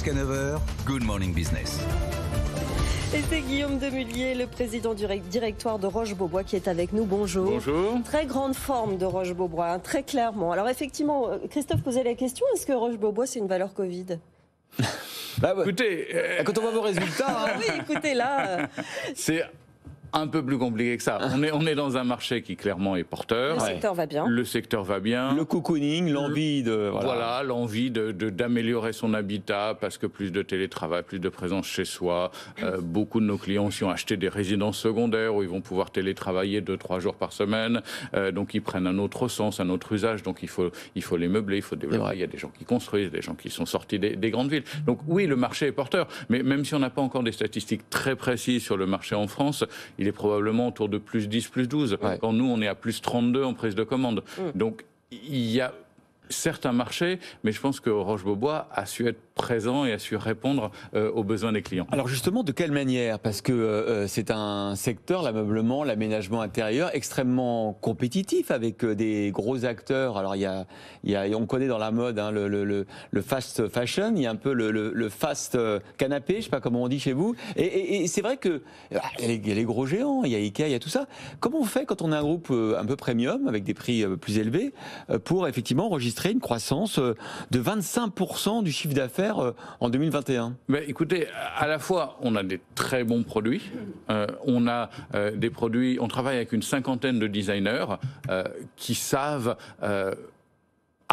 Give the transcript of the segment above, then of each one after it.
Jusqu'à 9h, Good Morning Business. Et c'est Guillaume Demullier, le président du directoire de Roche-Beaubois qui est avec nous. Bonjour. Bonjour. Très grande forme de Roche-Beaubois, hein, très clairement. Alors effectivement, Christophe posait la question, est-ce que Roche-Beaubois c'est une valeur Covid ? Bah ouais. Écoutez, quand on voit vos résultats... Oui, écoutez là... C'est un peu plus compliqué que ça. On est dans un marché qui clairement est porteur. Le secteur va bien. Le secteur va bien. Le cocooning, l'envie de... Voilà, l'envie d'améliorer son habitat parce que plus de télétravail, plus de présence chez soi. Beaucoup de nos clients aussi ont acheté des résidences secondaires où ils vont pouvoir télétravailler 2-3 jours par semaine. Donc ils prennent un autre sens, un autre usage. Donc il faut les meubler, il faut développer. Il y a des gens qui construisent, des gens qui sont sortis des grandes villes. Donc oui, le marché est porteur. Mais même si on n'a pas encore des statistiques très précises sur le marché en France, il est probablement autour de plus 10, plus 12. Ouais. Quand nous, on est à plus 32 en prise de commande. Donc, il y a certains marchés, mais je pense que Roche-Beaubois a su être présent et a su répondre aux besoins des clients. Alors justement, de quelle manière ? Parce que c'est un secteur, l'ameublement, l'aménagement intérieur, extrêmement compétitif avec des gros acteurs. Alors on connaît dans la mode hein, le fast fashion, il y a un peu le fast canapé, je ne sais pas comment on dit chez vous. Et c'est vrai qu'il y a les gros géants, il y a Ikea, il y a tout ça. Comment on fait quand on a un groupe un peu premium, avec des prix plus élevés, pour effectivement enregistrer une croissance de 25% du chiffre d'affaires en 2021 ? Ben, écoutez, à la fois, on a des très bons produits. On a des produits. On travaille avec une cinquantaine de designers qui savent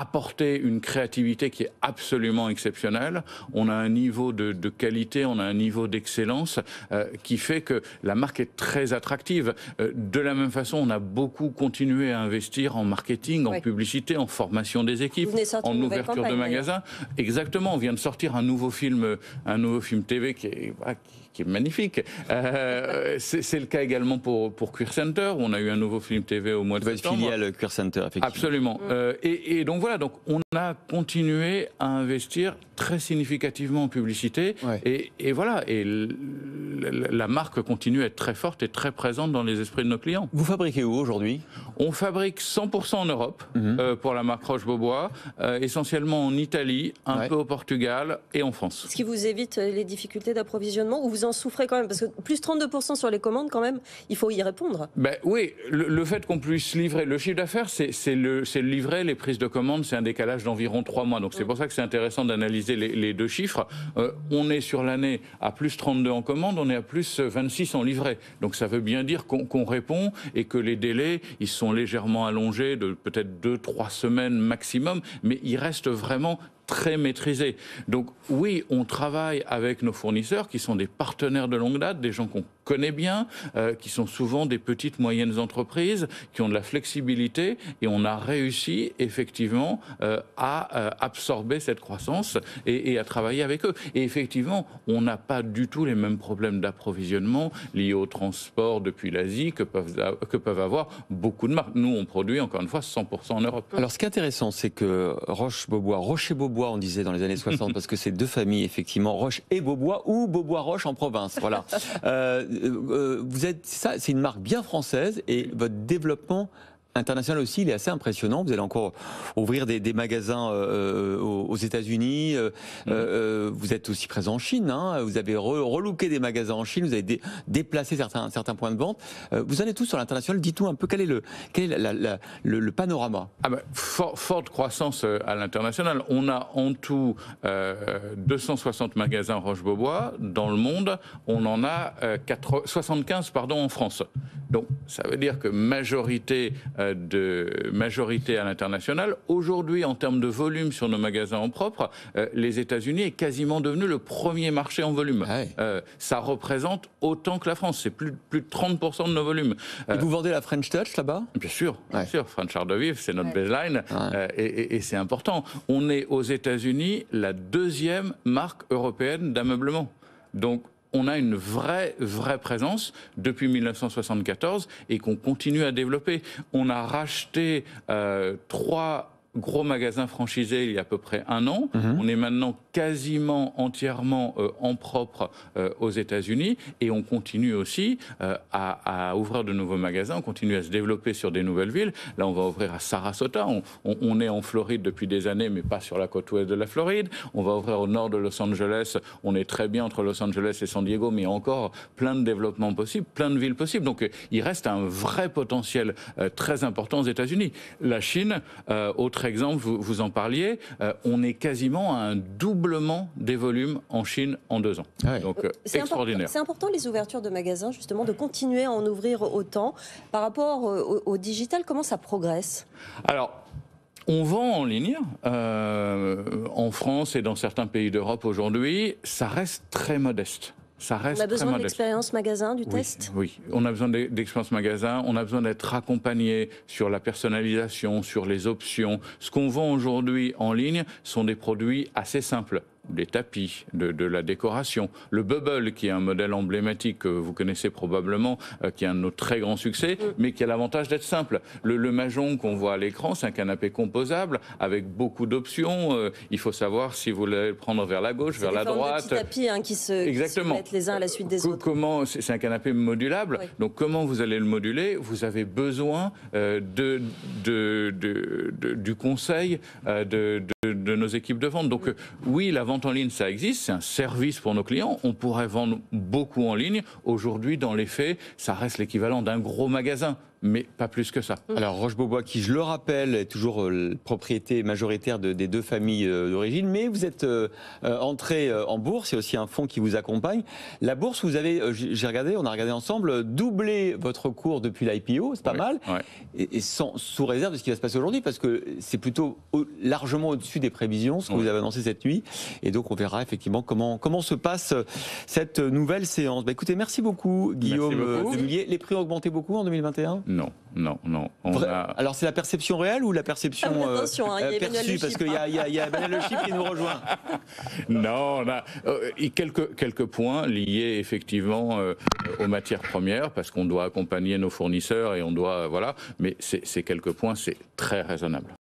apporter une créativité qui est absolument exceptionnelle. On a un niveau de qualité, on a un niveau d'excellence qui fait que la marque est très attractive. De la même façon, on a beaucoup continué à investir en marketing, en publicité, en formation des équipes, en ouverture de magasins. Exactement, on vient de sortir un nouveau film TV qui est magnifique. C'est le cas également pour Queer Center, où on a eu un nouveau film TV au mois de septembre. Votre filiale Queer Center, effectivement. Absolument. Et donc voilà, donc on a continué à investir très significativement en publicité. Ouais. Et voilà, et la marque continue à être très forte et très présente dans les esprits de nos clients. Vous fabriquez où aujourd'hui ? On fabrique 100% en Europe pour la marque Roche-Beaubois, essentiellement en Italie, un peu au Portugal et en France. Ce qui vous évite les difficultés d'approvisionnement ou vous en souffrez quand même ? Parce que plus 32% sur les commandes, quand même, il faut y répondre. Ben, oui, le fait qu'on puisse livrer le chiffre d'affaires, c'est le livret, les prises de commandes, c'est un décalage d'environ 3 mois. Donc c'est pour ça que c'est intéressant d'analyser les deux chiffres. On est sur l'année à plus 32 en commande, on est à plus 26 en livret. Donc ça veut bien dire qu'on répond et que les délais, ils sont légèrement allongés de peut-être 2-3 semaines maximum, mais ils restent vraiment très maîtrisé. Donc oui, on travaille avec nos fournisseurs qui sont des partenaires de longue date, des gens qu'on connaît bien, qui sont souvent des petites, moyennes entreprises, qui ont de la flexibilité, et on a réussi effectivement à absorber cette croissance et à travailler avec eux. Et effectivement, on n'a pas du tout les mêmes problèmes d'approvisionnement liés au transport depuis l'Asie que peuvent avoir beaucoup de marques. Nous, on produit encore une fois 100% en Europe. Alors ce qui est intéressant, c'est que Roche-et-Beaubois, on disait dans les années 60, parce que c'est deux familles, effectivement, Roche et Beaubois, ou Beaubois-Roche en province, voilà. C'est une marque bien française, et votre développement international aussi, il est assez impressionnant. Vous allez encore ouvrir des magasins aux États-Unis. Vous êtes aussi présent en Chine. Hein. Vous avez relooké des magasins en Chine. Vous avez déplacé certains points de vente. Vous en êtes tous sur l'international. Dites-nous un peu quel est le panorama. Forte croissance à l'international. On a en tout 260 magasins Roche-Beaubois. Dans le monde, on en a 75 en France. Donc, ça veut dire que majorité à l'international. Aujourd'hui, en termes de volume sur nos magasins en propre, les États-Unis est quasiment devenu le premier marché en volume. Ça représente autant que la France. C'est plus de 30% de nos volumes. Et vous vendez la French Touch là-bas ? Bien sûr. French Art de Vivre, c'est notre baseline. Et c'est important. On est aux États-Unis la deuxième marque européenne d'ameublement. Donc, on a une vraie présence depuis 1974 et qu'on continue à développer. On a racheté 3 gros magasin franchisé il y a à peu près 1 an. On est maintenant quasiment entièrement en propre aux États-Unis et on continue aussi à ouvrir de nouveaux magasins, on continue à se développer sur des nouvelles villes. Là, on va ouvrir à Sarasota. On est en Floride depuis des années, mais pas sur la côte ouest de la Floride. On va ouvrir au nord de Los Angeles. On est très bien entre Los Angeles et San Diego, mais il y a encore plein de développements possibles, plein de villes possibles. Donc, il reste un vrai potentiel très important aux États-Unis. La Chine, autre exemple, vous en parliez, on est quasiment à un doublement des volumes en Chine en 2 ans. Ah ouais. Donc, extraordinaire. C'est important les ouvertures de magasins, justement, de continuer à en ouvrir autant. Par rapport au digital, comment ça progresse ? Alors, on vend en ligne, en France et dans certains pays d'Europe aujourd'hui, ça reste très modeste. Ça reste on a besoin très de l'expérience magasin, du test ? Oui, on a besoin d'expérience magasin, on a besoin d'être accompagné sur la personnalisation, sur les options. Ce qu'on vend aujourd'hui en ligne sont des produits assez simples. Des tapis, de la décoration. Le Bubble, qui est un modèle emblématique que vous connaissez probablement, qui est un de nos très grands succès, mais qui a l'avantage d'être simple. Le Mahjong qu'on voit à l'écran, c'est un canapé composable avec beaucoup d'options. Il faut savoir si vous voulez le prendre vers la gauche, vers la droite. C'est des tapis qui se mettent les uns à la suite des autres. C'est un canapé modulable. Oui. Donc comment vous allez le moduler ? Vous avez besoin du conseil de nos équipes de vente. Donc oui, la vente en ligne, ça existe, c'est un service pour nos clients. On pourrait vendre beaucoup en ligne. Aujourd'hui, dans les faits, ça reste l'équivalent d'un gros magasin. Mais pas plus que ça. Alors Roche-Beaubois, qui je le rappelle, est toujours propriété majoritaire des 2 familles d'origine, mais vous êtes entré en bourse, il y a aussi un fonds qui vous accompagne. La bourse, vous avez, on a regardé ensemble, doublé votre cours depuis l'IPO, c'est pas mal, et sous réserve de ce qui va se passer aujourd'hui, parce que c'est plutôt largement au-dessus des prévisions, ce que vous avez annoncé cette nuit, et donc on verra effectivement comment se passe cette nouvelle séance. Bah, écoutez, merci beaucoup Guillaume Demullier. Les prix ont augmenté beaucoup en 2021 ? Non. Alors c'est la perception réelle ou la perception perçue ? Parce qu'il y a Emmanuel Le Chypre qui nous rejoint. Non, on a quelques points liés effectivement aux matières premières, parce qu'on doit accompagner nos fournisseurs et on doit... Voilà, mais ces quelques points, c'est très raisonnable.